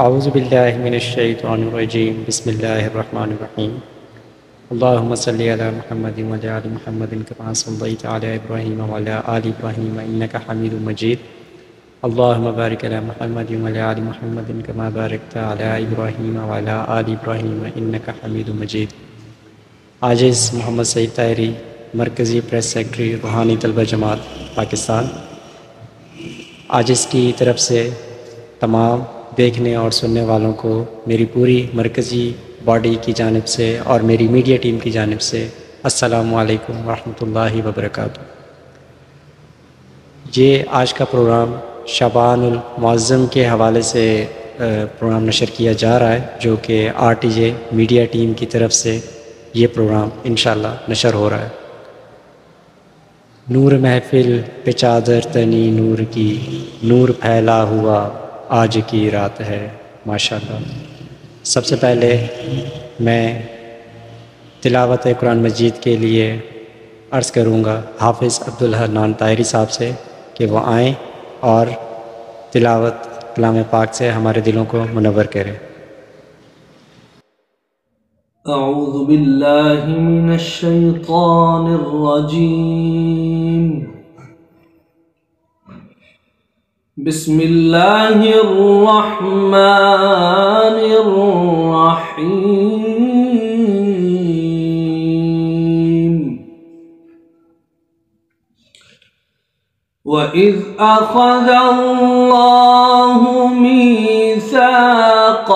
اعوذ باللہ من الشیطان الرجیم بسم اللہ الرحمن الرحیم اللہم صلی علی محمد وعلی آل محمد کما صلیت علی ابراہیم وعلی آل ابراہیم انک حمید مجید اللہم بارک علی محمد وعلی آل محمد کما بارکت علی ابراہیم وعلی آل ابراہیم انک حمید مجید۔ عاجز محمد سعید طاہری، مرکزی پریس سیکرٹری روحانی طلبہ جماعت پاکستان۔ عاجز کی طرف سے تمام دیکھنے اور سننے والوں کو میری پوری مرکزی باڈی کی جانب سے اور میری میڈیا ٹیم کی جانب سے السلام علیکم ورحمۃ اللہ وبرکاتہ۔ یہ آج کا پروگرام شعبان المعظم کے حوالے سے پروگرام نشر کیا جا رہا ہے، جو کہ RTJ میڈیا ٹیم کی طرف سے یہ پروگرام انشاءاللہ نشر ہو رہا ہے۔ نور محفل پہ چادر تنی نور کی، نور پھیلا ہوا آج کی رات ہے ماشاءاللہ۔ سب سے پہلے میں تلاوت قرآن مجید کے لیے عرض کروں گا حافظ عبدالحنان طاہری صاحب سے کہ وہ آئیں اور تلاوت کلام پاک سے ہمارے دلوں کو منور کریں۔ اعوذ باللہ من الشیطان الرجیم، بسم اللہ الرحمن الرحیم۔ وَإِذْ أَخَذَ اللَّهُ مِيثَاقَ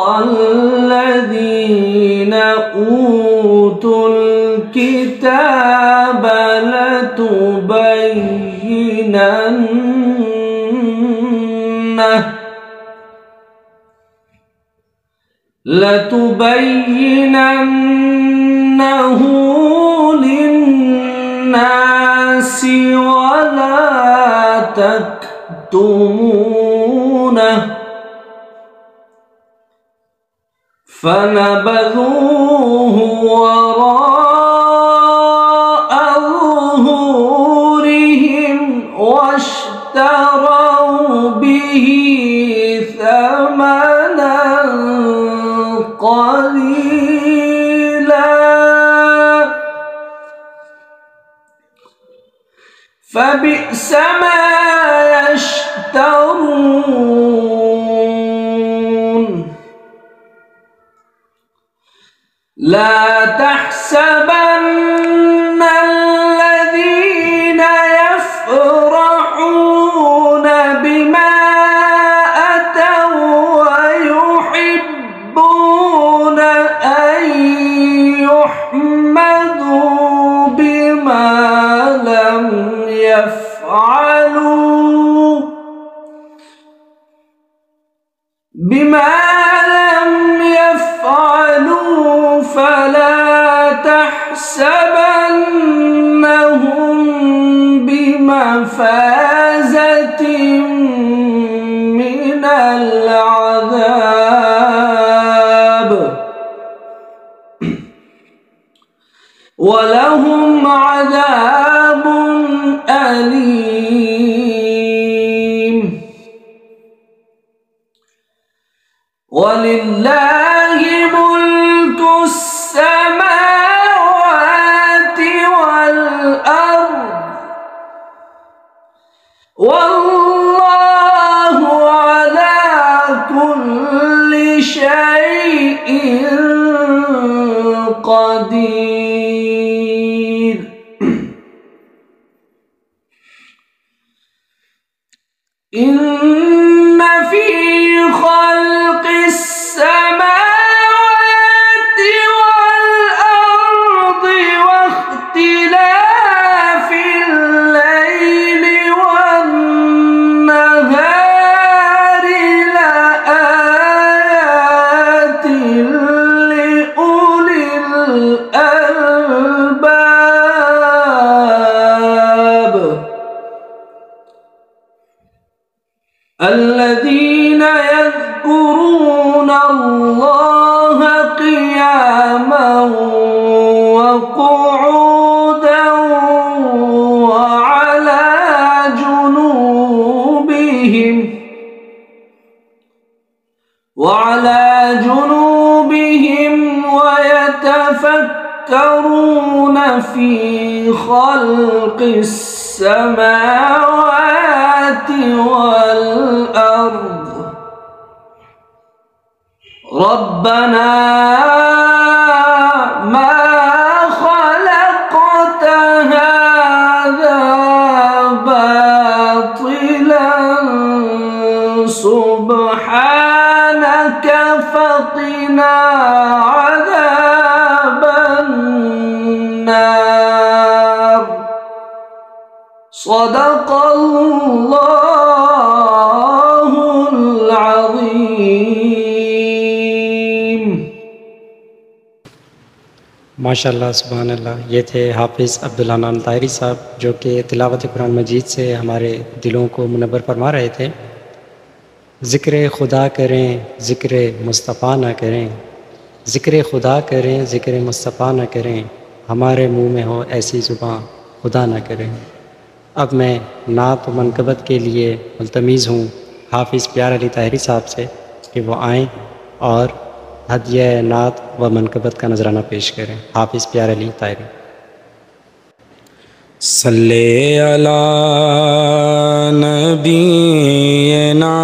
الَّذِينَ أُوتُوا الْكِتَابَ لَتُبَيِّنَنَّهُ لِلنَّاسِ وَلَا تَكْتُمُونَهُ فَنَبَذُوهُ وَرَاءَ ظُهُورِهِمْ وَاشْتَرَوْا بِهِ ثَمَنًا قَلِيلًا فَبِئْسَ مَا يَشْتَرُونَ۔ لَا تَحْسَبَنَّ الَّذِينَ يَفْرَحُونَ بِمَا أَتَوا وَيُحِبُّونَ أَن يُحْمَدُوا بِمَا لَمْ يفعلوا فلا تحسبنهم بمفازة من العذاب، ولهم عذاب أليم۔ وَلِلَّهِ مُلْكُ السَّمَاوَاتِ وَالْأَرْضِ، وَاللَّهُ عَلَى كُلِّ شَيْءٍ قَدِيرٌ۔ إِنَّ فِي خَلْقِ السَّمَاوَاتِ وَالْأَرْضِ وَاخْتِلَافِ اللَّيْلِ وَالنَّهَارِ لَآيَاتٍ لِأُولِي الْأَلْبَابِ، الَّذِينَ يَذْكُرُونَ اللَّهَ قِيَامًا وَقُعُودًا وَعَلَى جُنُوبِهِمْ وعلى جنوبهم ويتفكرون في خلق السماوات والأرض ربنا ما خلقت هذا باطلا سبحانك فقنا عذاب النار صدق الله العظيم. ماشاءاللہ سبحان اللہ. یہ تھے حافظ عبدالحنان طاہری صاحب جو کہ تلاوت قرآن مجید سے ہمارے دلوں کو منور فرما رہے تھے. ذکر خدا کریں ذکر مصطفیٰ نہ کریں، ذکر خدا کریں ذکر مصطفیٰ نہ کریں، ہمارے منہ میں ہو ایسی زباں خدا نہ کریں. اب میں نعت و منقبت کے لیے ملتمس ہوں حافظ پیار علی طاہری صاحب سے کہ وہ آئیں اور ہدیہ نعت و منقبت کا نذرانہ پیش کریں. حافظ پیار علی طاہری. صلی علی نبینا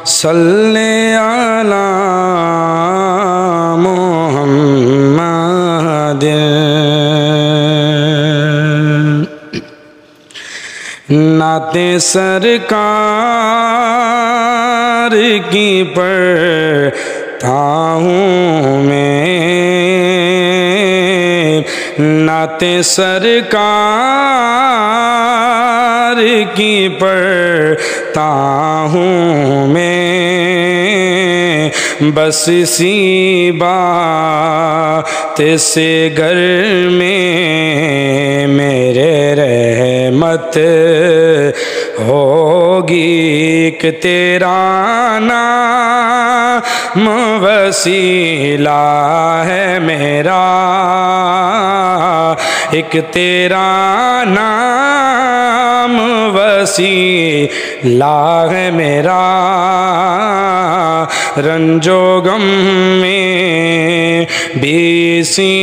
صلی علی محمد نعت سرکار کی پڑھتا ہوں میں، نعت سرکار کی پڑھتا ہوں میں، بس اسی بات سے گھر میں میرے رحمت ہوگی کہ تیرا نام وسیلہ ہے میرا، ایک تیرا نام وسیلہ ہے میرا، رنج و غم میں بھی اسی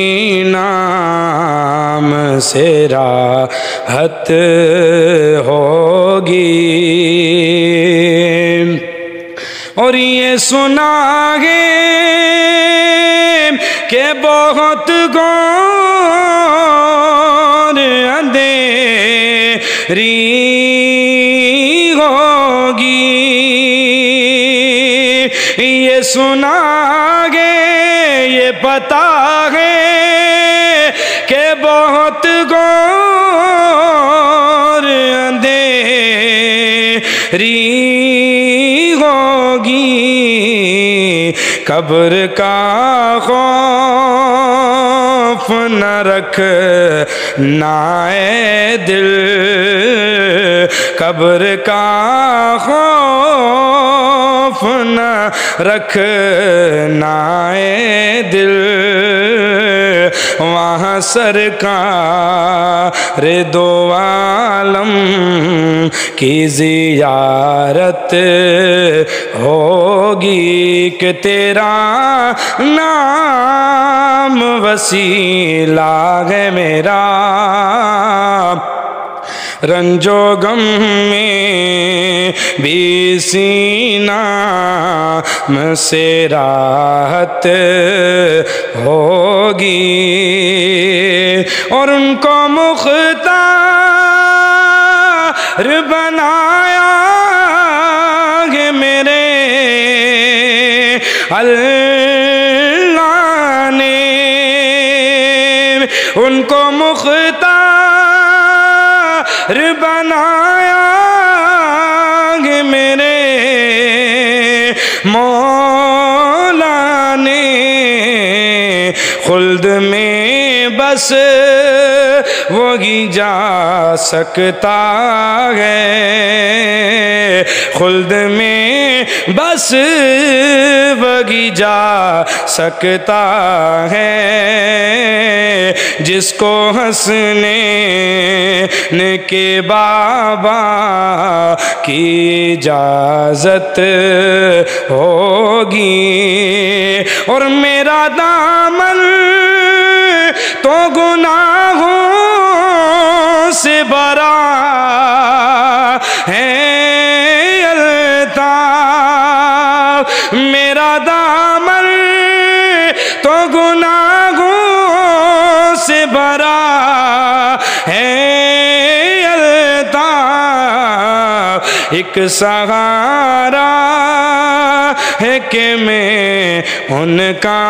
نام سے راحت ہوگی. اور یہ سنا ہے کہ بہت گھور اندھیری ہوگی، یہ سنا ہے یہ پتہ ہے کہ بہت گھور اندھیری ہوگی، قبر کا خوف نہ رکھنا اے دل، قبر کا خوف نہ رکھنا اے دل، وہاں سرکار دو عالم کی زیارت ہوگی کہ تیرا نام وسیلہ ہے میرا، رنج و غم میں بھی اسی نام سے راحت ہوگی. اور ان کو مختار بنایا ہے میرے اللہ نے، ان کو مختار بنایا ہے میرے مولا نے، خلد میں بس وہی جا سکتا ہے، خلد میں بس وہی جا سکتا ہے، جس کو ہنسنے کے بابا کی اجازت ہوگی، اور میرا دامن تو گناہوں سے بھرا ہے الطاف، میرا دامن تو گناہوں سے بھرا ہے الطاف، ایک سہارا ہے کہ میں ان کا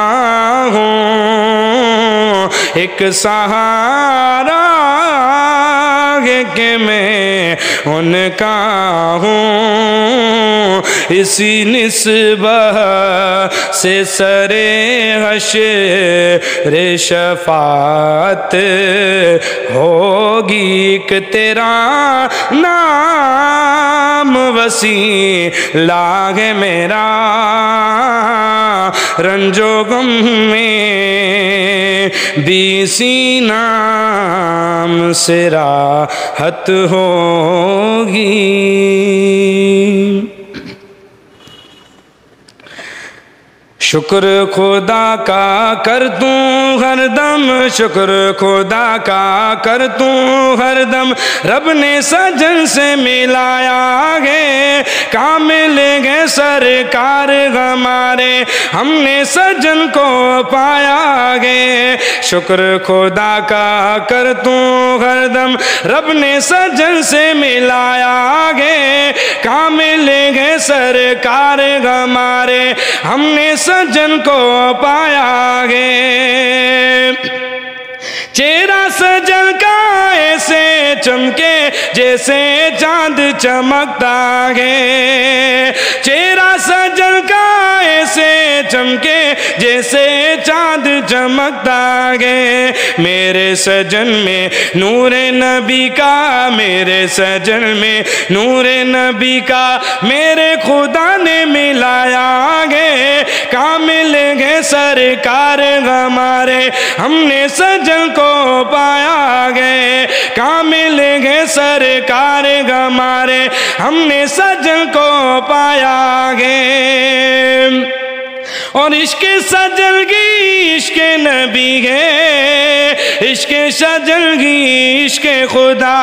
ہوں، ایک سہارا ہے کہ میں ان کا ہوں، اسی نسبت سے سر حشر شفاعت ہوگی، کہ تیرا نام وسیلہ ہے میرا، رنج و غم میں بھی اسی نام سے راحت ہوگی۔ شکر خدا کا کر توں ہر دم، شکر خدا کا کر توں ہر دم، رب نے سجن سے ملایا ہے، کامل ہے سرکار ہمارے، ہم نے سجن کو پایا ہے، شکر خدا کا کر توں ہر دم، رب نے سجن سے ملایا ہے، کامل ہے سرکار ہمارے، ہم نے سجن کو پایا ہے، چہرہ سجن کا ایسے چمکے جیسے چاند چمکتا ہے، چہرہ سجن کا ایسے چمکے جیسے چاند چمکتا ہے، میرے سجن میں نور نبی کا، میرے سجن میں نور نبی کا میرے خدا نے ملایا ہے، کامل ہے سرکار ہمارے، ہم نے سجن کو پایا ہے، کامل ہے سرکار ہمارے، ہم نے سجن کو پایا ہے، اور عشق سجنگی عشق نبی ہے، عشق سجنگی عشق خدا،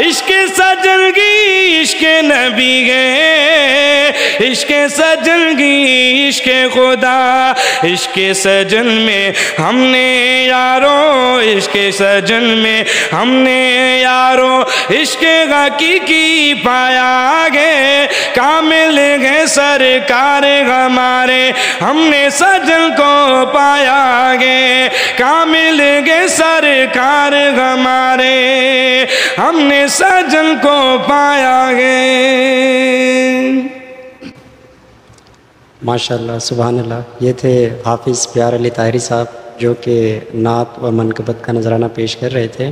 عشق سجنگی عشق نبی ہے، عشق سجنگی عشق خدا، عشق سجن میں ہم نے یارو، عشق سجن میں ہم نے یارو، عشق حقیقی پایا ہے، کامل ہے سرکار ہمارے، ہم نے سجن کو پایا ہے، کامل ہے سرکار ہمارے، ہم نے سجن کو پایا ہے۔ ماشاءاللہ، سبحان اللہ۔ یہ تھے حافظ پیار علی طاہری صاحب، جو کہ نعت و منقبت کا نذرانہ پیش کر رہے تھے۔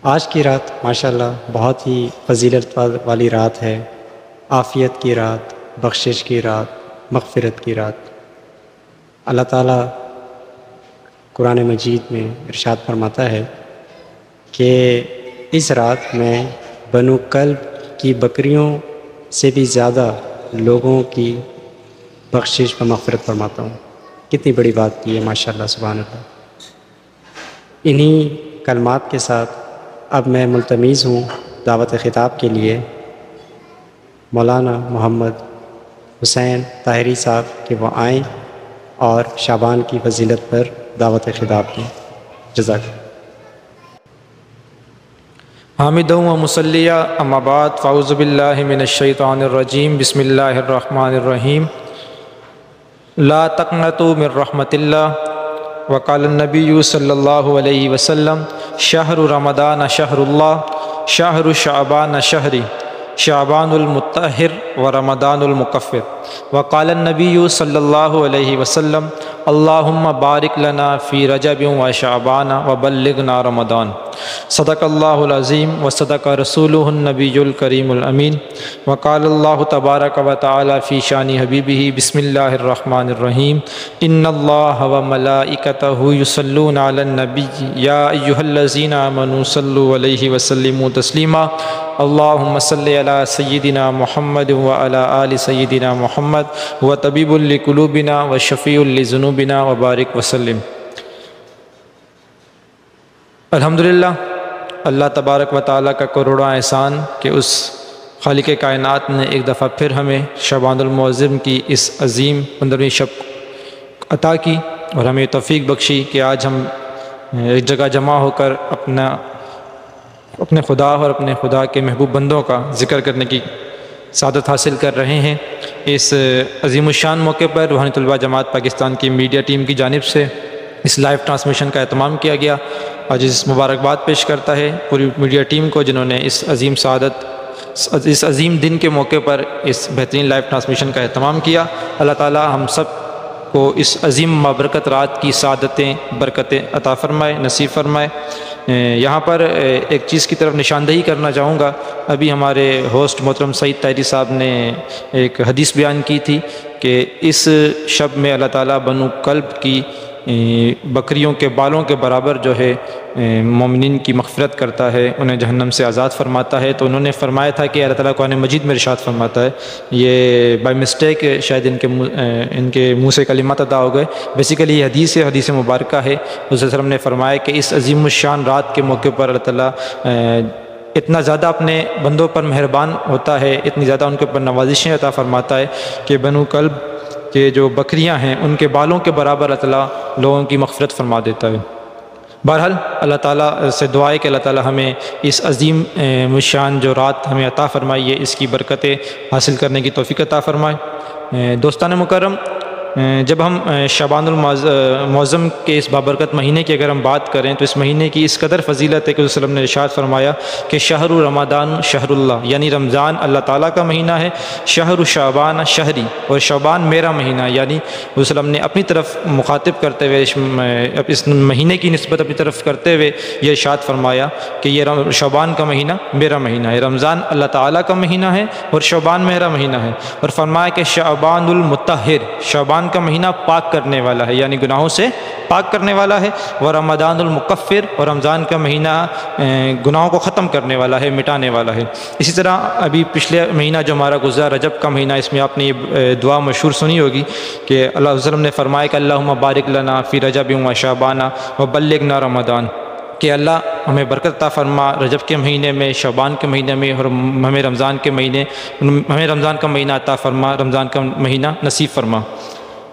آج کی رات ماشاءاللہ بہت ہی فضیلت والی رات ہے، عافیت کی رات، بخشش کی رات، مغفرت کی رات۔ اللہ تعالیٰ قرآن مجید میں ارشاد فرماتا ہے کہ اس رات میں بنو کلب کی بکریوں سے بھی زیادہ لوگوں کی بخشش و مغفرت فرماتا ہوں۔ کتنی بڑی بات کی ہے ماشاءاللہ، سبحان اللہ۔ انہی کلمات کے ساتھ اب میں ملتمس ہوں دعوت خطاب کے لیے مولانا محمد حسین طاہری صاحب کہ وہ آئیں اور شعبان کی فضیلت پر دعوت خطاب دیں۔ جزاک اللہ۔ حامدًا و مصلیٰ، اما بعد، فاعوذ باللہ من الشیطان الرجیم، بسم اللہ الرحمن الرحیم۔ لا تقنطوا من رحمت اللہ، وقال النبی صلی اللہ علیہ وسلم، شہر رمضان شہر اللہ، شہر شعبان شہری، شعبان المطہر و رمضان المکفر، وقال النبی صلی اللہ علیہ وسلم، اللہم بارک لنا فی رجب و شعبان و بلغنا رمضان۔ صدق اللہ العظیم و صدق رسولہ النبی الکریم الامین۔ وقال اللہ تبارک و تعالی فی شان حبیبہ بسم اللہ الرحمن الرحیم ان اللہ و ملائکتہ یصلون علی النبی یا ایہا الذین آمنوا صلوا علیہ وسلموا تسلیما اللہم صلی علی سیدنا محمد و علی آل سیدنا محمد و طبیب لقلوبنا و شفیع لذنوبنا و بارک وسلم۔ الحمدللہ، اللہ تبارک و تعالیٰ کا کروڑاں احسان کہ اس خالق کائنات نے ایک دفعہ پھر ہمیں شعبان المعظم کی اس عظیم 15ویں شب عطا کی اور ہمیں توفیق بخشی کہ آج ہم ایک جگہ جمع ہو کر اپنے خدا اور اپنے خدا کے محبوب بندوں کا ذکر کرنے کی سعادت حاصل کر رہے ہیں۔ اس عظیم الشان موقع پر روحانی طلبہ جماعت پاکستان کی میڈیا ٹیم کی جانب سے اس لائیو ٹرانسمیشن کا اہتمام کیا گیا۔ آج اس مبارکباد پیش کرتا ہے پوری میڈیا ٹیم کو جنہوں نے اس عظیم دن کے موقع پر اس بہترین لائیو ٹرانسمیشن کا اہتمام کیا۔ اللہ تعالی ہم سب کو اس عظیم بابرکت رات کی سعادتیں برکتیں عطا فرمائے، نصیب فرمائے۔ یہاں پر ایک چیز کی طرف نشاندہی کرنا چاہوں گا۔ ابھی ہمارے ہوسٹ محترم سعید طاہری صاحب نے ایک حدیث بیان کی تھی کہ اس شب میں اللہ تعالیٰ بنو کلب کی بکریوں کے بالوں کے برابر جو ہے مومنین کی مغفرت کرتا ہے، انہیں جہنم سے آزاد فرماتا ہے۔ تو انہوں نے فرمایا تھا کہ اللہ تعالیٰ قرآن مجید میں ارشاد فرماتا ہے، یہ بائی مسٹیک شاید ان کے منہ سے کلمات ادا ہو گئے، بیسیکلی یہ حدیث مبارکہ ہے۔ حضور صلی اللہ علیہ وسلم نے فرمایا کہ اس عظیم الشان رات کے موقع پر اللہ تعالیٰ اتنا زیادہ اپنے بندوں پر مہربان ہوتا ہے، اتنی زیادہ ان کے اوپر نوازشیں عطا فرماتا ہے کہ بنو کلب کہ جو بکریاں ہیں ان کے بالوں کے برابر اللہ تعالیٰ لوگوں کی مغفرت فرما دیتا ہے۔ بہرحال اللہ تعالیٰ سے دعا ہے کہ اللہ تعالیٰ ہمیں اس عظیم شان جو رات ہمیں عطا فرمائیے، اس کی برکتیں حاصل کرنے کی توفیق عطا فرمائے۔ دوستان مکرم، جب ہم شعبان المعظم کے اس بابرکت مہینے کی اگر ہم بات کریں تو اس مہینے کی اس قدر فضیلت ہے کہ رسول اللہ نے ارشاد فرمایا کہ شہر رمضان شہر اللہ، یعنی رمضان اللہ تعالیٰ کا مہینہ ہے، شہر شعبان شہری، اور شعبان میرا مہینہ، یعنی رسول اللہ نے اپنی طرف مخاطب کرتے ہوئے اس مہینے کی نسبت اپنی طرف کرتے ہوئے یہ ارشاد فرمایا کہ یہ شعبان کا مہینہ میرا مہینہ ہے، رمضان اللہ تعالیٰ کا مہینہ ہے اور شعبان میرا مہینہ ہے۔ اور فرمایا کہ شعبان المطہر، شعبان کا مہینہ پاک کرنے والا ہے، یعنی گناہوں سے پاک کرنے والا ہے، اور رمضان المکفر، اور رمضان کا مہینہ گناہوں کو ختم کرنے والا ہے، مٹانے والا ہے۔ اسی طرح ابھی پچھلے مہینہ جو ہمارا گزرا رجب کا مہینہ، اس میں آپ نے یہ دعا مشہور سنی ہوگی کہ اللہ علیہ وسلم نے فرمایا کہ اللہم بارک لنا فی رجب و شعبان و بلغنا رمضان، کہ اللہ ہمیں برکت عطا فرما رجب کے مہینے میں، شعبان کے مہینے میں، اور ہمیں رمضان کا مہینہ عطا فرما، رمضان کا مہینہ نصیب فرما۔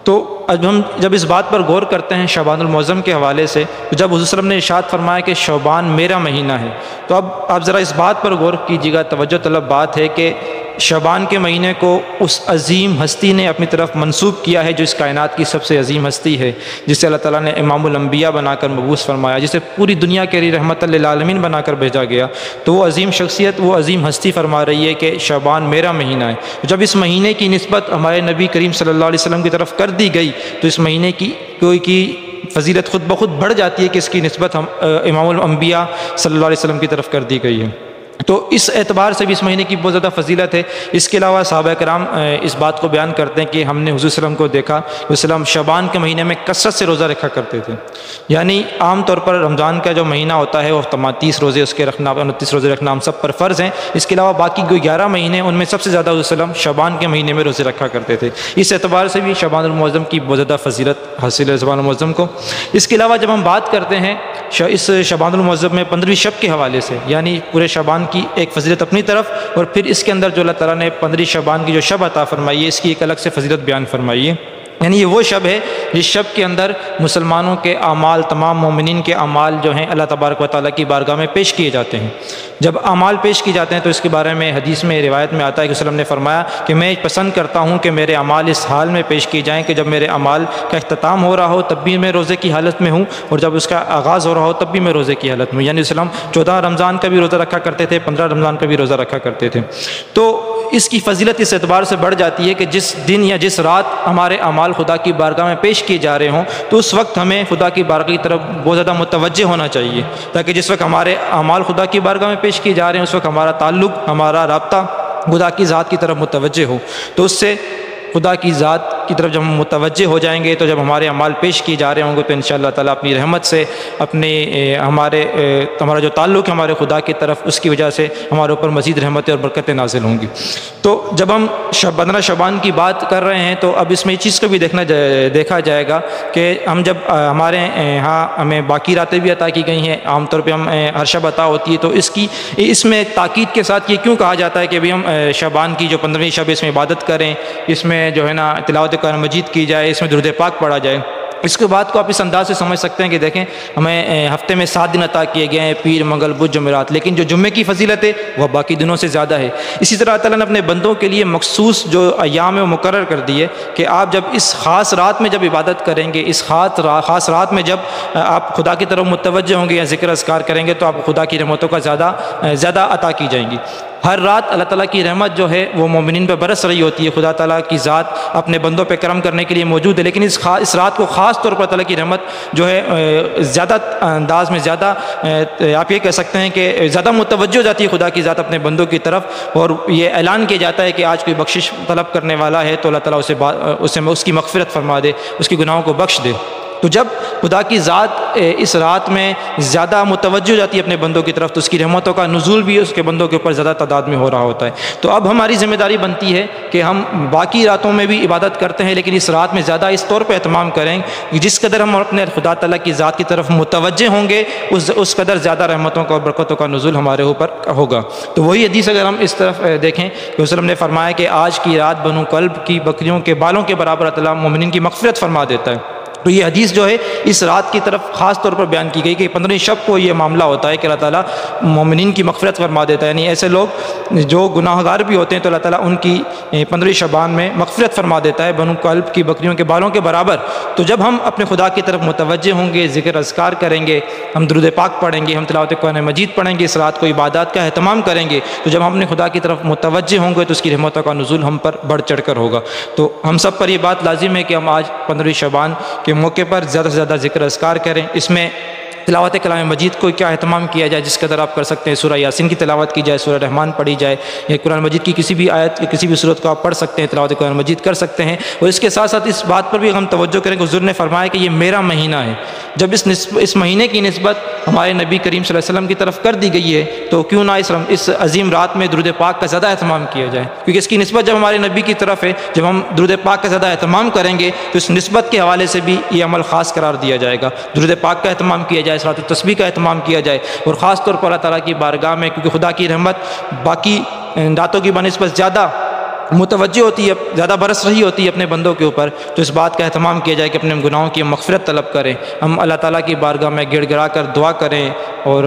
تو ہم جب اس بات پر غور کرتے ہیں شعبان المعظم کے حوالے سے، جب حضور صلی اللہ علیہ وسلم نے ارشاد فرمایا کہ شعبان میرا مہینہ ہے، تو اب آپ ذرا اس بات پر غور کیجیے گا، توجہ طلب بات ہے کہ شعبان کے مہینے کو اس عظیم ہستی نے اپنی طرف منسوب کیا ہے جو اس کائنات کی سب سے عظیم ہستی ہے، جسے اللہ تعالیٰ نے امام الانبیاء بنا کر مبعوث فرمایا، جسے پوری دنیا کے لیے رحمت للعالمین بنا کر بھیجا گیا۔ تو وہ عظیم شخصیت، وہ عظیم ہستی فرما رہی ہے کہ شعبان میرا مہینہ ہے۔ جب اس مہینے کی نسبت ہمارے نبی کریم صلی اللہ علیہ وسلم کی طرف کر دی گئی تو اس مہینے کی فضیلت خود بخود بڑھ جاتی ہے کہ اس کی نسبت ہم امام الانبیاء صلی اللہ علیہ وسلم کی طرف کر دی گئی ہے۔ تو اس اعتبار سے بھی اس مہینے کی بہت زیادہ فضیلت ہے۔ اس کے علاوہ صحابہ کرام اس بات کو بیان کرتے ہیں کہ ہم نے حضور صلی اللہ علیہ وسلم کو دیکھا، حضور صلی اللہ علیہ وسلم شعبان کے مہینے میں کثرت سے روزہ رکھا کرتے تھے، یعنی عام طور پر رمضان کا جو مہینہ ہوتا ہے وہ 30 روزے اس کے رکھنا، 29 روزے رکھنا ہم سب پر فرض ہیں۔ اس کے علاوہ باقی جو 11 مہینے ان میں سب سے زیادہ حضور صلی اللہ علیہ وسلم شعبان کے مہینے میں روزے رکھا کرتے تھے۔ اس اعتبار سے بھی شعبان المعظم کی بہت زیادہ فضیلت حاصل ہے شعبان المعظم کو۔ اس کے علاوہ جب ہم بات کرتے ہیں اس شعبان المعظم میں 15ویں شب کے حوالے سے، یعنی پورے شعبان کی ایک فضیلت اپنی طرف، اور پھر اس کے اندر جو اللہ تعالیٰ نے 15 شعبان کی جو شب عطا فرمائی ہے اس کی ایک الگ سے فضیلت بیان فرمائی ہے۔ یعنی یہ وہ شب ہے جس شب کے اندر مسلمانوں کے اعمال، تمام مومنین کے اعمال جو ہیں اللہ تبارک و تعالیٰ کی بارگاہ میں پیش کیے جاتے ہیں۔ جب اعمال پیش کی جاتے ہیں تو اس کے بارے میں حدیث میں روایت میں آتا ہے کہ وسلم نے فرمایا کہ میں پسند کرتا ہوں کہ میرے اعمال اس حال میں پیش کیے جائیں کہ جب میرے اعمال کا اختتام ہو رہا ہو تب بھی میں روزے کی حالت میں ہوں، اور جب اس کا آغاز ہو رہا ہو تب بھی میں روزے کی حالت میں ہوں۔ یعنی وسلم 14 رمضان کا بھی روزہ رکھا کرتے تھے، 15 رمضان کا بھی روزہ رکھا کرتے تھے۔ تو اس کی فضیلت اس اعتبار سے بڑھ جاتی ہے کہ جس دن یا جس رات ہمارے اعمال خدا کی بارگاہ میں پیش کیے جا رہے ہوں تو اس وقت ہمیں خدا کی بارگاہ کی طرف بہت زیادہ متوجہ ہونا چاہیے، تاکہ جس وقت ہمارے اعمال خدا کی بارگاہ میں پیش کیے جا رہے ہیں اس وقت ہمارا تعلق، ہمارا رابطہ خدا کی ذات کی طرف متوجہ ہو۔ تو اس سے خدا کی ذات کی طرف جب ہم متوجہ ہو جائیں گے تو جب ہمارے اعمال پیش کیے جا رہے ہوں گے تو انشاءاللہ تعالیٰ اپنی رحمت سے ہمارا جو تعلق ہے ہمارے خدا کی طرف، اس کی وجہ سے ہمارے اوپر مزید رحمتیں اور برکتیں نازل ہوں گی۔ تو جب ہم 15 شعبان کی بات کر رہے ہیں تو اب اس میں اس چیز کو بھی دیکھا جائے گا کہ ہم جب ہمارے ہاں ہمیں باقی راتیں بھی عطا کی گئی ہیں، عام طور پہ ہم ہر شب عطا ہوتی ہے، تو اس میں تاکید کے ساتھ یہ کیوں کہا جاتا ہے کہ بھی ہم شعبان کی جو 15ویں شب اس میں عبادت کریں، اس میں جو ہے نا تلاوت قرآن مجید کی جائے، اس میں درود پاک پڑھا جائے۔ اس کے بعد کو آپ اس انداز سے سمجھ سکتے ہیں کہ دیکھیں ہمیں ہفتے میں 7 دن عطا کیے گئے ہیں، پیر، منگل، بدھ، جمعرات، لیکن جو جمعے کی فضیلت ہے وہ باقی دنوں سے زیادہ ہے۔ اسی طرح اللہ تعالیٰ نے اپنے بندوں کے لیے مخصوص جو ایام ہے وہ مقرر کر دیے کہ آپ جب اس خاص رات میں جب عبادت کریں گے، اس خاص رات میں جب آپ خدا کی طرف متوجہ ہوں گے یا ذکر اذکار کریں گے تو آپ خدا کی رحمتوں کا زیادہ عطا کی جائیں گی۔ ہر رات اللہ تعالیٰ کی رحمت جو ہے وہ مومنین پہ برس رہی ہوتی ہے، خدا تعالیٰ کی ذات اپنے بندوں پہ کرم کرنے کے لیے موجود ہے، لیکن اس رات کو خاص طور پر تعالیٰ کی رحمت جو ہے زیادہ انداز میں زیادہ آپ یہ کہہ سکتے ہیں کہ زیادہ متوجہ ہو جاتی ہے خدا کی ذات اپنے بندوں کی طرف، اور یہ اعلان کیا جاتا ہے کہ آج کوئی بخشش طلب کرنے والا ہے تو اللہ تعالیٰ اسے اس کی مغفرت فرما دے، اس کی گناہوں کو بخش دے۔ تو جب خدا کی ذات اس رات میں زیادہ متوجہ ہو جاتی ہے اپنے بندوں کی طرف تو اس کی رحمتوں کا نزول بھی اس کے بندوں کے اوپر زیادہ تعداد میں ہو رہا ہوتا ہے۔ تو اب ہماری ذمہ داری بنتی ہے کہ ہم باقی راتوں میں بھی عبادت کرتے ہیں لیکن اس رات میں زیادہ اس طور پہ اہتمام کریں کہ جس قدر ہم اپنے خدا تعالیٰ کی ذات کی طرف متوجہ ہوں گے اس قدر زیادہ رحمتوں کا اور برکتوں کا نزول ہمارے اوپر ہوگا۔ تو وہی حدیث اگر ہم اس طرف دیکھیں کہ وسلم نے فرمایا کہ آج کی رات بنو کلب کی بکریوں کے بالوں کے برابر اللہ تعالیٰ مومنین کی مغفرت فرما دیتا ہے۔ تو یہ حدیث جو ہے اس رات کی طرف خاص طور پر بیان کی گئی کہ 15ویں شب کو یہ معاملہ ہوتا ہے کہ اللہ تعالیٰ مومنین کی مغفرت فرما دیتا ہے، یعنی ایسے لوگ جو گناہ گار بھی ہوتے ہیں تو اللہ تعالیٰ ان کی 15ویں شعبان میں مغفرت فرما دیتا ہے بنو کلب کی بکریوں کے بالوں کے برابر۔ تو جب ہم اپنے خدا کی طرف متوجہ ہوں گے، ذکر اذکار کریں گے، ہم درود پاک پڑھیں گے، ہم تلاوت قرآن مجید پڑھیں گے، اس رات کو عبادات کا اہتمام کریں گے، تو جب ہم اپنے خدا کی طرف متوجہ ہوں گے تو اس کی رحمتوں کا نزول ہم پر بڑھ چڑھ کر ہوگا۔ تو ہم سب پر یہ بات لازم ہے کہ ہم آج 15ویں شعبان کے موقع پر زیادہ سے زیادہ ذکر اذکار کریں۔ اس میں تلاوت کلام مجید کو کیا اہتمام کیا جائے، جس قدر آپ کر سکتے ہیں سورہ یاسین کی تلاوت کی جائے، سورہ رحمان پڑھی جائے، یا قرآن مجید کی کسی بھی آیت یا کسی بھی صورت کو آپ پڑھ سکتے ہیں، تلاوت قرآن مجید کر سکتے ہیں۔ اور اس کے ساتھ ساتھ اس بات پر بھی ہم توجہ کریں کہ حضور نے فرمایا کہ یہ میرا مہینہ ہے۔ جب اس مہینے کی نسبت ہمارے نبی کریم صلی اللہ علیہ وسلم کی طرف کر دی گئی ہے تو کیوں نہ اس عظیم رات میں درود پاک کا زیادہ اہتمام کیا جائے، کیونکہ اس کی نسبت جب ہمارے نبی کی طرف ہے، جب ہم درود پاک کا زیادہ اہتمام کریں گے تو اس نسبت کے حوالے سے بھی یہ عمل خاص قرار دیا جائے گا۔ درود پاک کا اہتمام کیا جائے، صلاۃ التسبیح کا اہتمام کیا جائے، اور خاص طور پر اللہ تعالیٰ کی بارگاہ میں، کیونکہ خدا کی رحمت باقی راتوں کی بنسبت زیادہ متوجہ ہوتی ہے، زیادہ برس رہی ہوتی ہے اپنے بندوں کے اوپر، تو اس بات کا اہتمام کیا جائے کہ اپنے گناہوں کی مغفرت طلب کریں، ہم اللہ تعالیٰ کی بارگاہ میں گڑ گڑا کر دعا کریں اور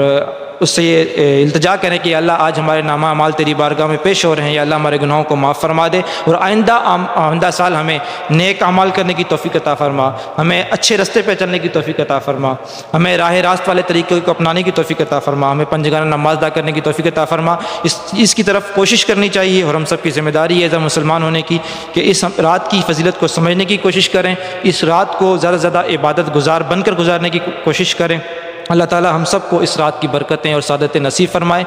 اس سے یہ التجا کریں کہ اللہ آج ہمارے نامہ اعمال تیری بارگاہ میں پیش ہو رہے ہیں، یا اللہ ہمارے گناہوں کو معاف فرما دے، اور آئندہ سال ہمیں نیک اعمال کرنے کی توفیق عطا فرما، ہمیں اچھے راستے پہ چلنے کی توفیق عطا فرما، ہمیں راہ راست والے طریقے کو اپنانے کی توفیق عطا فرما، ہمیں پنجگانہ نماز ادا کرنے کی توفیق عطا فرما۔ اس کی طرف کوشش کرنی چاہیے، اور ہم سب کی ذمہ داری ہے ایز مسلمان ہونے کی کہ اس رات کی فضیلت کو سمجھنے کی کوشش کریں، اس رات کو زیادہ سے زیادہ عبادت گزار بن کر گزارنے کی کوشش کریں۔ اللہ تعالیٰ ہم سب کو اس رات کی برکتیں اور سعادتیں نصیب فرمائے۔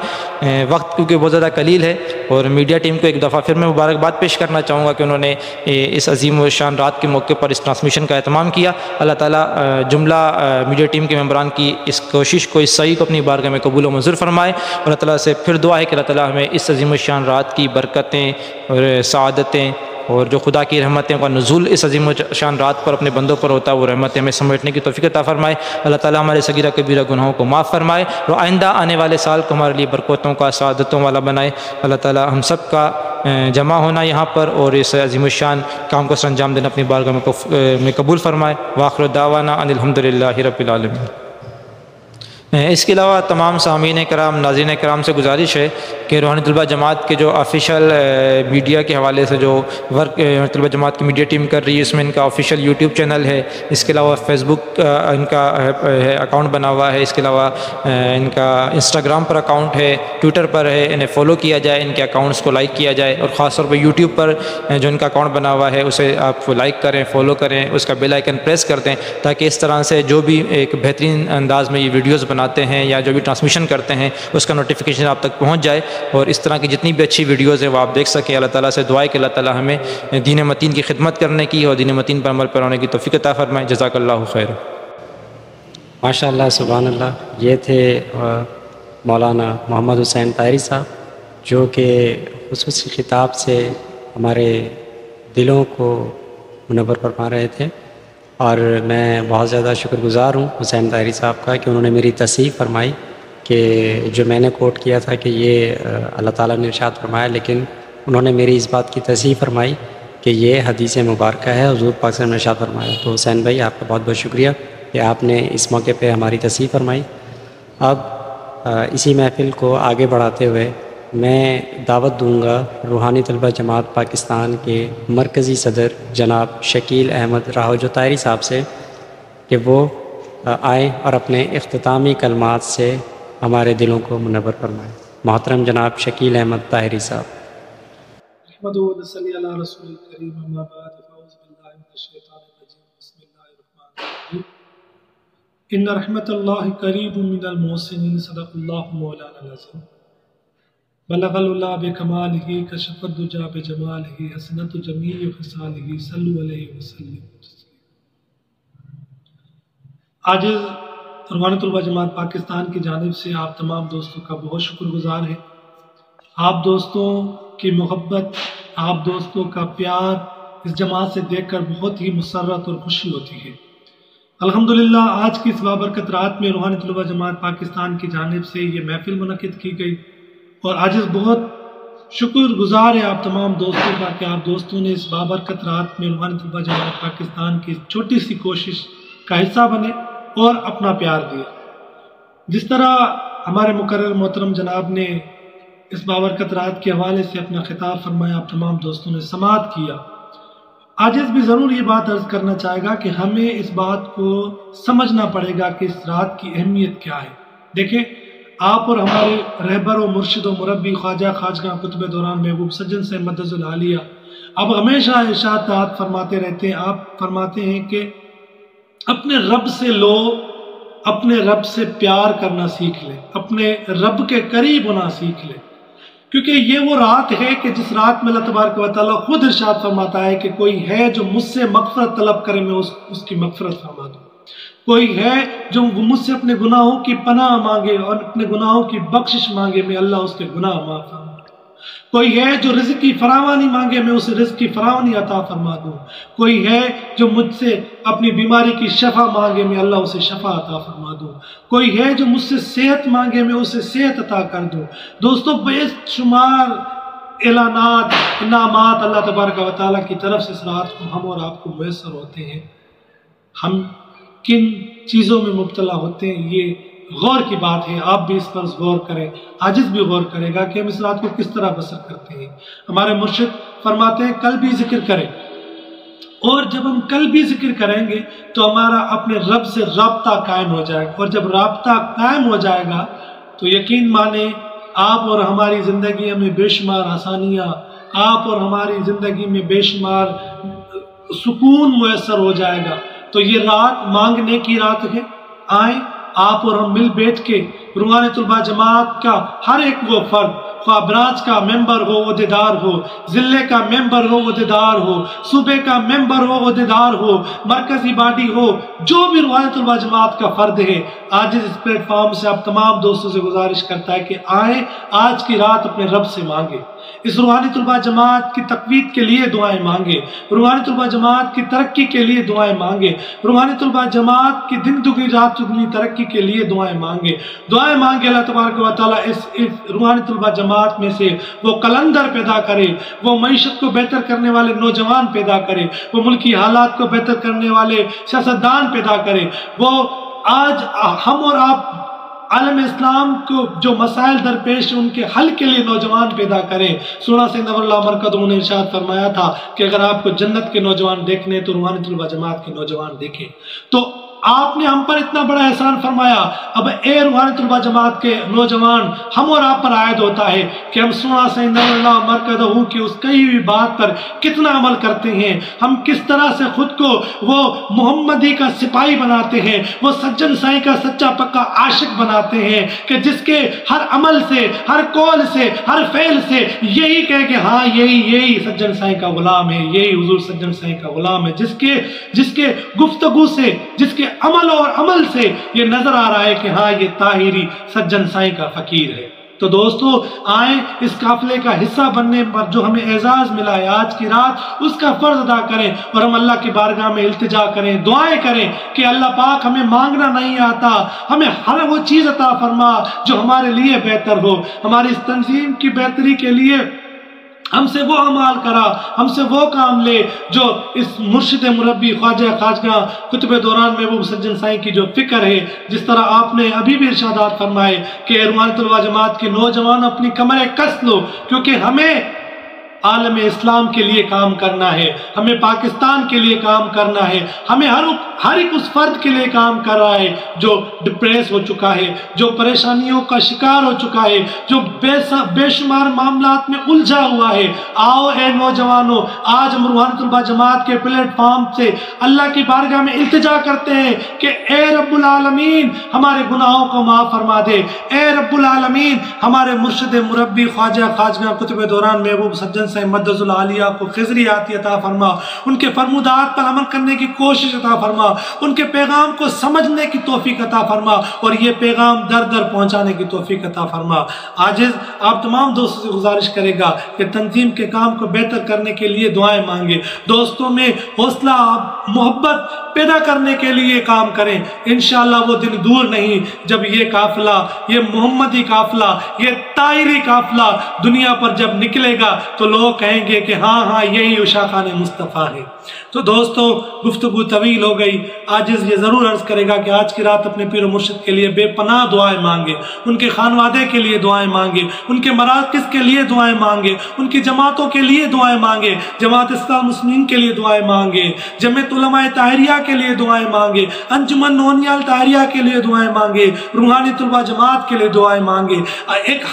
وقت کیونکہ بہت زیادہ قلیل ہے، اور میڈیا ٹیم کو ایک دفعہ پھر میں مبارکباد پیش کرنا چاہوں گا کہ انہوں نے اس عظیم و شان رات کے موقع پر اس ٹرانسمیشن کا اہتمام کیا۔ اللہ تعالیٰ جملہ میڈیا ٹیم کے ممبران کی اس کوشش کو، اس سعی کو اپنی بارگاہ میں قبول و منظور فرمائے۔ اللہ تعالیٰ سے پھر دعا ہے کہ اللہ تعالیٰ ہمیں اس عظیم و شان رات کی برکتیں اور سعادتیں اور جو خدا کی رحمتیں کا نزول اس عظیم و شان رات پر اپنے بندوں پر ہوتا ہے، وہ رحمتیں ہمیں سمیٹنے کی توفیق عطا فرمائے۔ اللہ تعالیٰ ہمارے صغیرہ کبیرہ گناہوں کو معاف فرمائے، اور آئندہ آنے والے سال کو ہمارے لیے برکتوں کا، سعادتوں والا بنائے۔ اللہ تعالیٰ ہم سب کا جمع ہونا یہاں پر اور اس عظیم الشان کام کو سر انجام دینا اپنی بارگاہ میں قبول فرمائے۔ وآخر دعوانا ان الحمد للہ رب العالمین۔ اس کے علاوہ تمام سامعین کرام، ناظرین کرام سے گزارش ہے کہ روحانی طلبہ جماعت کے جو آفیشیل میڈیا کے حوالے سے جو ورک طلبہ جماعت کی میڈیا ٹیم کر رہی ہے، اس میں ان کا آفیشیل یوٹیوب چینل ہے، اس کے علاوہ فیس بک ان کا اکاؤنٹ بنا ہوا ہے، اس کے علاوہ ان کا انسٹاگرام پر اکاؤنٹ ہے، ٹویٹر پر ہے، انہیں فالو کیا جائے، ان کے اکاؤنٹس کو لائک کیا جائے، اور خاص طور پہ یوٹیوب پر جو ان کا اکاؤنٹ بنا ہوا ہے اسے آپ لائک کریں، فالو کریں، اس کا بیل آئیکن پریس کر دیں، تاکہ اس طرح سے جو بھی ایک بہترین انداز میں یہ ویڈیوز بناتے ہیں یا جو بھی ٹرانسمیشن کرتے ہیں اس کا نوٹیفیکیشن آپ تک پہنچ جائے، اور اس طرح کی جتنی بھی اچھی ویڈیوز ہیں وہ آپ دیکھ سکیں۔ اللہ تعالیٰ سے دعا ہے کہ اللہ تعالیٰ ہمیں دین متین کی خدمت کرنے کی اور دین متین پر عمل پیرانے کی توفیق عطا فرمائے۔ جزاک اللہ خیر۔ ماشاء اللہ، سبحان اللہ۔ یہ تھے مولانا محمد حسین طاہری صاحب، جو کہ خصوصی خطاب سے ہمارے دلوں کو منور فرما رہے تھے، اور میں بہت زیادہ شکر گزار ہوں حسین طاہری صاحب کا کہ انہوں نے میری تصحیح فرمائی کہ جو میں نے کوٹ کیا تھا کہ یہ اللہ تعالیٰ نے ارشاد فرمایا، لیکن انہوں نے میری اس بات کی تصحیح فرمائی کہ یہ حدیث مبارکہ ہے، حضور پاک صلی اللہ علیہ وسلم نے ارشاد فرمایا۔ تو حسین بھائی، آپ کا بہت بہت شکریہ کہ آپ نے اس موقع پہ ہماری تصحیح فرمائی۔ اب اسی محفل کو آگے بڑھاتے ہوئے میں دعوت دوں گا روحانی طلبہ جماعت پاکستان کے مرکزی صدر جناب شکیل احمد راہوجو طاہری صاحب سے کہ وہ آئیں اور اپنے اختتامی کلمات سے ہمارے دلوں کو منور فرمائیں۔ محترم جناب شکیل احمد طاہری صاحب۔ نحمدہ و نصلی علی رسول الکریم، اما بعد، فاعوذ باللہ من الشیطان الرجیم، بسم اللہ الرحمن الرحیم۔ ان رحمت اللہ قریب من المحسنین، صدق اللہ مولانا العظیم۔ بلغ العلا بکمالہ، کشف الدجی بجمالہ، حسنت جمیع خصالہ، صلوا علیہ وسلم۔ آج روحانی طلبہ جماعت پاکستان کی جانب سے آپ تمام دوستوں کا بہت شکر گزار ہے۔ آپ دوستوں کی محبت، آپ دوستوں کا پیار اس جماعت سے دیکھ کر بہت ہی مسرت اور خوشی ہوتی ہے۔ الحمدللہ آج کی اس بابرکت رات میں روحانی طلبہ جماعت پاکستان کی جانب سے یہ محفل منعقد کی گئی، اور آج بہت شکر گزار ہے آپ تمام دوستوں کا کہ آپ دوستوں نے اس بابرکت رات میں روحانی طلبہ جماعت پاکستان کی چھوٹی سی کوشش کا حصہ بنے اور اپنا پیار دیا۔ جس طرح ہمارے مقرر محترم جناب نے اس بابرکت رات کے حوالے سے اپنا خطاب فرمایا، آپ تمام دوستوں نے سماعت کیا۔ آج بھی ضرور یہ بات عرض کرنا چاہے گا کہ ہمیں اس بات کو سمجھنا پڑے گا کہ اس رات کی اہمیت کیا ہے۔ دیکھیں، آپ اور ہمارے رہبر و مرشد و مربی خواجہ خواجگاہ قطب دوران محبوب سجن سے مدد العالیہ اب ہمیشہ ارشاد فرماتے رہتے ہیں، آپ فرماتے ہیں کہ اپنے رب سے لو، اپنے رب سے پیار کرنا سیکھ لے، اپنے رب کے قریب ہونا سیکھ لے، کیونکہ یہ وہ رات ہے کہ جس رات میں اللہ تبارک و تعالیٰ خود ارشاد فرماتا ہے کہ کوئی ہے جو مجھ سے مغفرت طلب کرے، میں اس کی مغفرت فرما دوں۔ کوئی ہے جو مجھ سے اپنے گناہوں کی پناہ مانگے اور اپنے گناہوں کی بخشش مانگے، میں اللہ اس کے گناہ معاف فرما دوں۔ کوئی ہے جو رزق کی فراوانی مانگے، میں اسے رزق کی فراوانی عطا فرما دوں۔ کوئی ہے جو مجھ سے اپنی بیماری کی شفا مانگے، میں اللہ اسے شفا عطا فرما دوں۔ کوئی ہے جو مجھ سے صحت مانگے، میں اسے صحت عطا کر دوں۔ دوستو، بے شمار اعلانات، انعامات اللہ تبارک و تعالیٰ کی طرف سے اس رات کو ہم اور آپ کو میسر ہوتے ہیں۔ ہم کن چیزوں میں مبتلا ہوتے ہیں، یہ غور کی بات ہے۔ آپ بھی اس پر غور کریں، عاجز بھی غور کرے گا کہ ہم اس رات کو کس طرح بسر کرتے ہیں۔ ہمارے مرشد فرماتے ہیں کل بھی ذکر کریں، اور جب ہم کل بھی ذکر کریں گے تو ہمارا اپنے رب سے رابطہ قائم ہو جائے گا، اور جب رابطہ قائم ہو جائے گا تو یقین مانیں آپ اور ہماری زندگی میں بے شمار آسانیاں، آپ اور ہماری زندگی میں بے شمار سکون میسر ہو جائے گا۔ تو یہ رات مانگنے کی رات ہے۔ آئیں آپ اور ہم مل بیٹھ کے روحانی طلبہ جماعت کا ہر ایک وہ فرد، خواہ برانچ کا ممبر ہو، عہدیدار ہو، ضلع کا ممبر ہو، عہدیدار ہو، صوبے کا ممبر ہو، عہدیدار ہو، مرکزی باڈی ہو، جو بھی روحانی طلبہ جماعت کا فرد ہے، آج اس پلیٹ فارم سے آپ تمام دوستوں سے گزارش کرتا ہے کہ آئیں آج کی رات اپنے رب سے مانگے، اس روحانی طلبہ جماعت کی تقویت کے لیے دعائیں مانگے، روحانی طلبہ جماعت کی ترقی کے لیے دعائیں مانگے، روحانی طلبہ جماعت کی دن دگنی رات چگنی ترقی کے لیے دعائیں مانگے۔ دعائیں مانگے اللہ تبارک و تعالیٰ اس روحانی طلبہ جماعت میں سے وہ قلندر پیدا کرے، وہ معیشت کو بہتر کرنے والے نوجوان پیدا کرے، وہ ملکی حالات کو بہتر کرنے والے سیاستدان پیدا کرے، وہ آج ہم اور آپ عالم اسلام کو جو مسائل درپیش ان کے حل کے لیے نوجوان پیدا کریں۔ سونا سے نور اللہ مرکزوں نے ارشاد فرمایا تھا کہ اگر آپ کو جنت کے نوجوان دیکھنے تو روحانی طلبہ جماعت کے نوجوان دیکھیں۔ تو آپ نے ہم پر اتنا بڑا احسان فرمایا، اب اے روحانی طلبہ جماعت کے نوجوان ہم اور آپ پر عائد ہوتا ہے کہ ہم سونا سے نور اللہ مرکزہ کی اس کئی ہوئی بات پر کتنا عمل کرتے ہیں، ہم کس طرح سے خود کو وہ محمدی کا سپاہی بناتے ہیں، وہ سجن سائیں کا سچا پکا عاشق بناتے ہیں کہ جس کے ہر عمل سے، ہر قول سے، ہر فعل سے یہی کہے کہ ہاں یہی سجن سائیں کا غلام ہے، یہی حضور سجن سائیں کا غلام ہے، جس کے گفتگو سے، جس کے عمل اور عمل سے یہ نظر آ رہا ہے کہ ہاں یہ طاہری سجن سائیں کا فقیر ہے۔ تو دوستو آئیں اس قافلے کا حصہ بننے پر جو ہمیں اعزاز ملا ہے آج کی رات، اس کا فرض ادا کریں اور ہم اللہ کی بارگاہ میں التجا کریں، دعائیں کریں کہ اللہ پاک ہمیں مانگنا نہیں آتا، ہمیں ہر وہ چیز عطا فرما جو ہمارے لیے بہتر ہو، ہماری اس تنظیم کی بہتری کے لیے ہم سے وہ عمال کرا، ہم سے وہ کام لے جو اس مرشد مربی خواجہ خواجگاہ قطب دوران محبوب سجن سائیں کی جو فکر ہے، جس طرح آپ نے ابھی بھی ارشادات فرمائے کہ روحانی طلبہ جماعت کے نوجوان اپنی کمریں کس لو، کیونکہ ہمیں عالم اسلام کے لیے کام کرنا ہے، ہمیں پاکستان کے لیے کام کرنا ہے، ہمیں ہر ایک اس فرد کے لیے کام کر رہا ہے جو ڈپریس ہو چکا ہے، جو پریشانیوں کا شکار ہو چکا ہے، جو بے شمار معاملات میں الجھا ہوا ہے۔ آؤ اے نوجوانوں، آج ہم روحانی طلبہ جماعت کے پلیٹ فارم سے اللہ کی بارگاہ میں التجا کرتے ہیں کہ اے رب العالمین ہمارے گناہوں کو معاف فرما دے، اے رب العالمین ہمارے مرشد مربی خواجہ خواجگاہ قطب دوران محبوب سجن سے مدد العالیہ کو خضری عطا عطا فرما، ان کے فرمودات پر عمل کرنے کی کوشش عطا فرما، ان کے پیغام کو سمجھنے کی توفیق عطا فرما اور یہ پیغام در در پہنچانے کی توفیق عطا فرما۔ عاجز آپ تمام دوستوں سے گزارش کرے گا کہ تنظیم کے کام کو بہتر کرنے کے لیے دعائیں مانگے، دوستوں میں حوصلہ محبت پیدا کرنے کے لیے کام کریں۔ انشاءاللہ وہ دن دور نہیں جب یہ قافلہ، یہ محمدی قافلہ، یہ طاہری قافلہ دنیا پر جب نکلے گا تو لوگ کہیں گے کہ ہاں یہی عشاء خان مصطفیٰ ہے۔ تو دوستو گفتگو طویل ہو گئی، عاجز یہ ضرور عرض کرے گا کہ آج کی رات اپنے پیر و مرشد کے لیے بے پناہ دعائیں مانگے، ان کے خانوادے کے لیے دعائیں مانگے، ان کے مراکز کے لیے دعائیں مانگے، ان کی جماعتوں کے لیے دعائیں مانگے، جماعت اسلام مسلمین کے لیے دعائیں مانگے، جمعیت علماء طاہریہ کے لیے دعائیں مانگے، انجمن نونیال طاہریہ کے لیے دعائیں مانگے، روحانی طلبہ جماعت کے لیے دعائیں مانگے،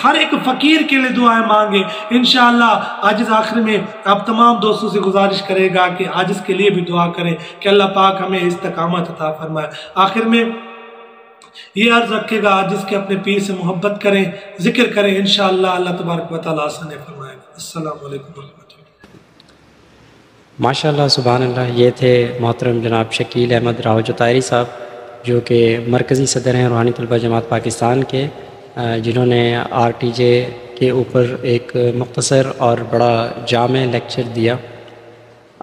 ہر ایک فقیر کے لیے دعائیں مانگے۔ انشاءاللہ عاجز آخر میں آپ تمام دوستوں سے گزارش کرے گا کہ عاجز کے لیے بھی دعا کریں کہ اللہ پاک ہمیں استقامت عطا فرمائے۔ آخر میں یہ عرض رکھے گا عاجز کے اپنے پیر سے محبت کریں، ذکر کریں، انشاءاللہ اللہ تبارک و تعالیٰ آسان فرمائے گا۔ السلام علیکم ورحمۃ اللہ۔ ماشاءاللہ سبحان اللہ، یہ تھے محترم جناب شکیل احمد راؤ طاہری صاحب، جو کہ مرکزی صدر ہیں روحانی طلبہ جماعت پاکستان کے، جنہوں نے RTJ کے اوپر ایک مختصر اور بڑا جامع لیکچر دیا۔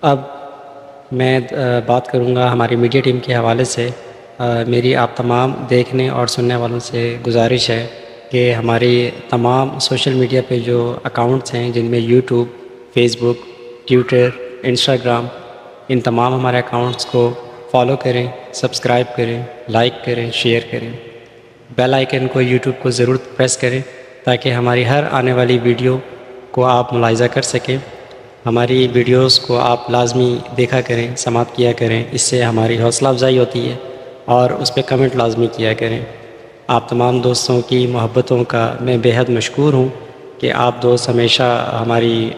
اب میں بات کروں گا ہماری میڈیا ٹیم کے حوالے سے۔ میری آپ تمام دیکھنے اور سننے والوں سے گزارش ہے کہ ہماری تمام سوشل میڈیا پہ جو اکاؤنٹس ہیں، جن میں YouTube، فیس بک، ٹویٹر، انسٹاگرام، ان تمام ہمارے اکاؤنٹس کو فالو کریں، سبسکرائب کریں، لائک کریں، شیئر کریں، بیل آئیکن کو YouTube کو ضرور پریس کریں تاکہ ہماری ہر آنے والی ویڈیو کو آپ ملاحظہ کر سکیں۔ ہماری ویڈیوز کو آپ لازمی دیکھا کریں، سماعت کیا کریں، اس سے ہماری حوصلہ افزائی ہوتی ہے، اور اس پہ کمنٹ لازمی کیا کریں۔ آپ تمام دوستوں کی محبتوں کا میں بے حد مشکور ہوں کہ آپ دوست ہمیشہ ہماری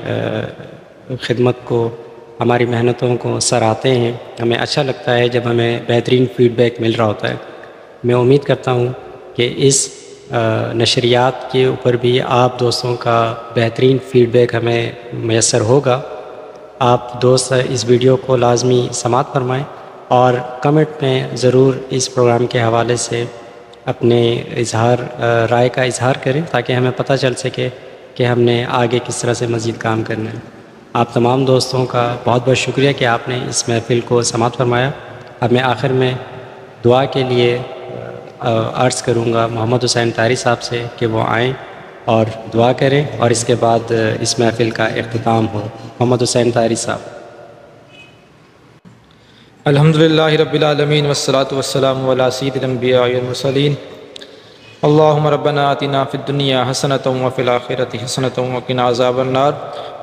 خدمت کو، ہماری محنتوں کو سراہتے ہیں۔ ہمیں اچھا لگتا ہے جب ہمیں بہترین فیڈ بیک مل رہا ہوتا ہے۔ میں امید کرتا ہوں کہ اس نشریات کے اوپر بھی آپ دوستوں کا بہترین فیڈ بیک ہمیں میسر ہوگا۔ آپ دوست اس ویڈیو کو لازمی سماعت فرمائیں اور کمنٹ میں ضرور اس پروگرام کے حوالے سے اپنے رائے کا اظہار کریں تاکہ ہمیں پتہ چل سکے کہ ہم نے آگے کس طرح سے مزید کام کرنا ہے۔ آپ تمام دوستوں کا بہت بہت شکریہ کہ آپ نے اس محفل کو سماعت فرمایا۔ اب میں آخر میں دعا کے لیے عرض کروں گا محمد حسین طاہری صاحب سے کہ وہ آئیں اور دعا کریں، اور اس کے بعد اس محفل کا اختتام ہو۔ محمد حسین طاہری صاحب۔ الحمدللہ رب العالمین والصلاة والسلام علی سید الانبیاء والمرسلین اللهم ربنا آتنا في الدنيا حسنة وفي الآخرة حسنة وقنا عذاب النار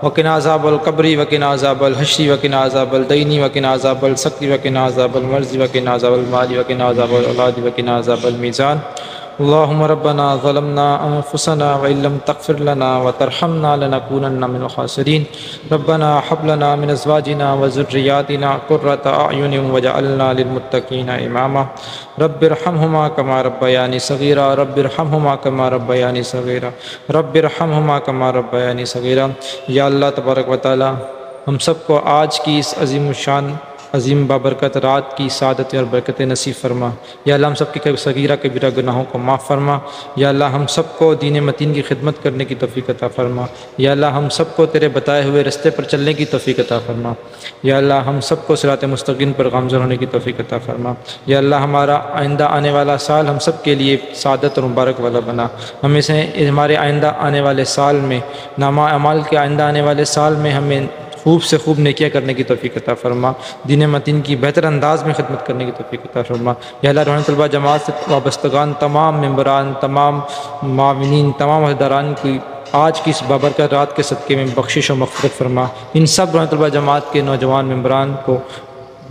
وقنا عذاب القبر وقنا عذاب الحشر وقنا عذاب الدين وقنا عذاب السقط وقنا عذاب المرض وقنا عذاب المال وقنا عذاب الأولاد وقنا عذاب الميزان اللهم ربنا ظلمنا أنفسنا وإن لم تغفر لنا وترحمنا لنكونن من الخاسرين ربنا هب لنا من أزواجنا وذرياتنا قرة أعين واجعلنا للمتقين إماما رب ارحمهما كما ربياني صغيرا رب ارحمهما كما ربياني صغيرا رب ارحمهما كما ربياني صغيرا یا اللہ تبارک و تعالی ہم سب کو آج کی اس عظیم الشان عظیم بابرکت رات کی سعادت اور برکت نصیب فرما یا اللہ ہم سب کی صغیرہ کبیرہ گناہوں کو معاف فرما یا اللہ ہم سب کو دین متین کی خدمت کرنے کی توفیق عطا فرما یا اللہ ہم سب کو تیرے بتائے ہوئے رستے پر چلنے کی توفیق عطا فرما یا اللہ ہم سب کو صراط مستقیم پر گامزن ہونے کی توفیق عطا فرما یا اللہ ہمارا آئندہ آنے والا سال ہم سب کے لیے سعادت اور مبارک والا بنا ہمیں سے ہمارے آئندہ آنے والے سال میں نامہ اعمال کے آئندہ آنے والے سال میں ہمیں خوب سے خوب نیکیاں کرنے کی توفیق عطا فرما دین متین کی بہتر انداز میں خدمت کرنے کی توفیق عطا فرما یا اللہ روحانی طلبہ جماعت سے وابستگان تمام ممبران تمام معاونین تمام عہدیداران کی آج کی اس بابرکت رات کے صدقے میں بخشش و مغفرت فرما ان سب روحانی طلبہ جماعت کے نوجوان ممبران کو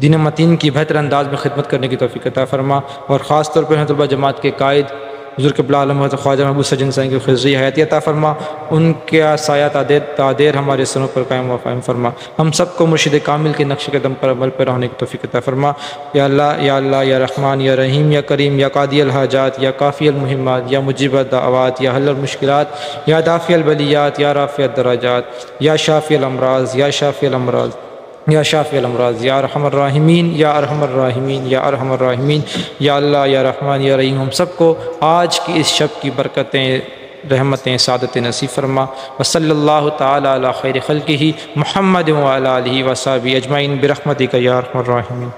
دین متین کی بہتر انداز میں خدمت کرنے کی توفیق عطا فرما اور خاص طور پر روحانی طلبہ جماعت کے قائد حضور قبلہ عالم حضرت خواجہ محبوب سجن سائیں کی خضری حیاتی عطا فرما ان کا سایہ تعدیر ہمارے سروں پر قائم و قائم فرما ہم سب کو مرشد کامل کے نقش قدم پر عمل پر ہونے کی توفیق عطا فرما یا اللہ یا رحمان یا رحیم یا کریم یا قاضی الحاجات یا کافی المہمات یا مجیب الدعوات یا حل المشکلات یا دافع البلیات یا رافع الدرجات یا شافی الامراض یا شافی الامراض یا شافی الامراض یا ارحم الراحمین یا ارحم الراحمین یا ارحم الراحمین یا اللہ یا رحمان یا رحیم ہم سب کو آج کی اس شب کی برکتیں رحمتیں سعادت نصیب فرما وصلی اللہ تعالی علی خیر خلقہ محمد وعلی آلہ وصحبہ اجمعین برحمتک یا ارحم الراحمین.